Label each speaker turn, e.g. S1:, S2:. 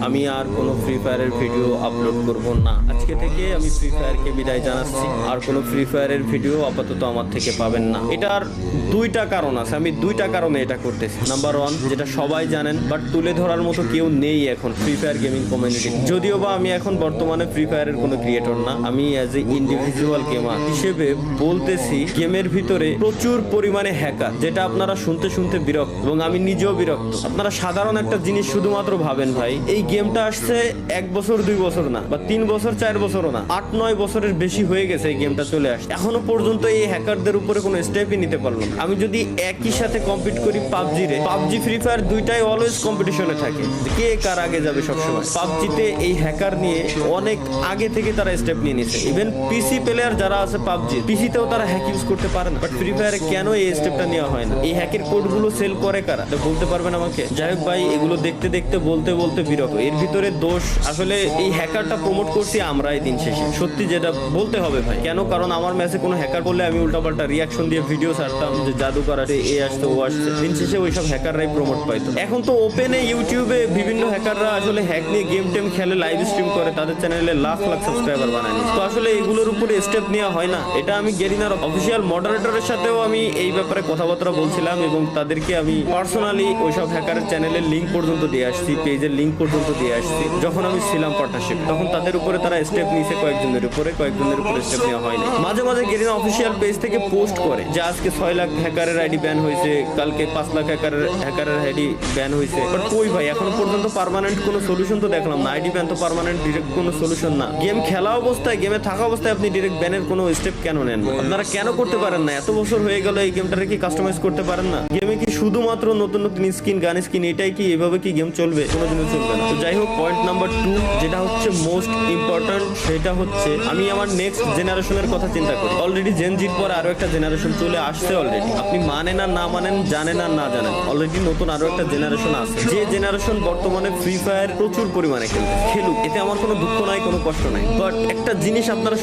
S1: আমি আর কোনো ফ্রি ফায়ারের ভিডিও আপলোড করব না। আজকে থেকে আমি ফ্রি ফায়ারকে বিদায় জানাচ্ছি। আর কোনো ফ্রি ফায়ারের ভিডিও আপাতত আমার থেকে পাবেন না। এটার দুইটা কারণ আছে, আমি দুইটা কারণে এটা করতেছি। নাম্বার ওয়ান, যেটা সবাই জানেন বাট তুলে ধরার মতো কেউ নেই এখন ফ্রি ফায়ার গেমিং কমিউনিটি। যদিও বা আমি এখন বর্তমানে ফ্রি ফায়ারের কোনো ক্রিয়েটর না, আমি অ্যাজ এ ইন্ডিভিজুয়াল গেমার হিসেবে বলতেছি গেমের ভিতরে প্রচুর পরিমাণে হ্যাকার, যেটা আপনারা শুনতে শুনতে বিরক্ত এবং আমি নিজেও বিরক্ত। আপনারা সাধারণ একটা জিনিস শুধুমাত্র ভাবেন ভাই, এই গেমটা আসছে 1 বছর 2 বছর না, বা 3 বছর 4 বছরও না, 8-9 বছরের বেশি হয়ে গেছে এই গেমটা চলে আসছে। এখনো পর্যন্ত এই হ্যাকারদের উপরে কোনো স্টেপই নিতে পারলাম না। আমি যদি একই সাথে কম্পিট করি পাবজি ফ্রি ফায়ার দুইটাই অলওয়েজ কম্পিটিশনে থাকে, কে কার আগে যাবে সবসময়। পাবজিতে এই হ্যাকার নিয়ে অনেক আগে থেকে তারা স্টেপ নিয়ে নিছে। ইভেন পিসি প্লেয়ার যারা আছে পাবজি পিসিতেও তারা হ্যাক ইউজ করতে পারে না, বাট ফ্রি ফায়ারে কেন এই স্টেপটা নেওয়া হয় না? এই হ্যাকের কোডগুলো সেল করে কারা বলতে পারবেন আমাকে? যাই হোক ভাই, এগুলো দেখতে দেখতে বলতে বলতে বিরক্ত। এর ভিতরে দোষ আসলে এই হ্যাকারটা প্রমোট করছি আমরাই দিন শেষে, সত্যি যেটা বলতে হবে ভাই। কেন? কারণ আমার ম্যাচে কোনো হ্যাকার বললে আমি উল্টাপাল্টা রিয়াকশন দিয়ে ভিডিও ছাড়তাম যে জাদুকর আসে, এ আসছে, ও আসছে। দিন শেষে ওইসব হ্যাকাররাই প্রমোট পাইতো। এখন তো ওপেনে ইউটিউবে বিভিন্ন হ্যাকাররা আসলে হ্যাক নিয়ে গেম টেম খেলে, লাইভ স্ট্রিম করে, তাদের চ্যানেলে লাখ লাখ সাবস্ক্রাইবার বানায়। তো আসলে এগুলোর উপরে স্টেপ নেওয়া হয় না। এটা আমি গেরিনার অফিসিয়াল মডারেটরের সাথেও আমি এই ব্যাপারে কথাবার্তা বলছিলাম এবং তাদেরকে আমি পার্সোনালি ওইসব হ্যাকারের চ্যানেলের লিঙ্ক পর্যন্ত দিয়ে আসছি, পেজের লিঙ্ক পর্যন্ত দিয়ে আসছি। যখন আমি ছিলাম পার্টনারশিপ, তখন তাদের উপরে তারা স্টেপ নিয়েছে, কয়েকজনের উপরে স্টেপ নেওয়া হয়নি। মাঝে মাঝে গেরিনা অফিসিয়াল পেজ থেকে পোস্ট করে যে আজকে 6 লাখ হ্যাকারের আইডি ব্যান হয়েছে, কালকে 5 লাখ হ্যাকারের আইডি ব্যান হয়েছে। বাট কই ভাই, এখনো পর্যন্ত পার্মানেন্ট কোনো সলিউশন তো দেখলাম না। আইডি ব্যান তো পার্মানেন্ট ডিরেক্ট কোনো সলিউশন না। গেম খেলা অবস্থায়, গেমে থাকা অবস্থায় আপনি ডিরেক্ট ব্যানের কোনো স্টেপ কেন নেন? আপনারা কেন করতে পারেন না? এত বছর হয়ে গেল এই গেমটারে কি কাস্টমাইজ করতে পারেন না? গেমে কি শুধুমাত্র নতুন নতুন স্কিন, গান স্কিন, এটাই কি? এভাবে কি গেম চলবে? কোনোদিনও চলবে না। তো যাই হোক, পয়েন্ট নাম্বার 2 যেটা হচ্ছে মোস্ট ইম্পর্টেন্ট, সেটা হচ্ছে আমি আমার নেক্সট জেনারেশনের কথা চিন্তা করি। অলরেডি জেনজির পর আরো একটা জেনারেশন চলে আসছে অলরেডি। আপনি মানেন আর না মানেন, জানেন আর না জানেন, অলরেডি নতুন আরো একটা জেনারেশন আছে, যে জেনারেশন বর্তমানে ফ্রি ফায়ার প্রচুর পরিমাণে খেলুক। এতে আমার কোনো দুঃখ নাই, কোনো কষ্ট নাই। বাট একটা জিনিস আপনারা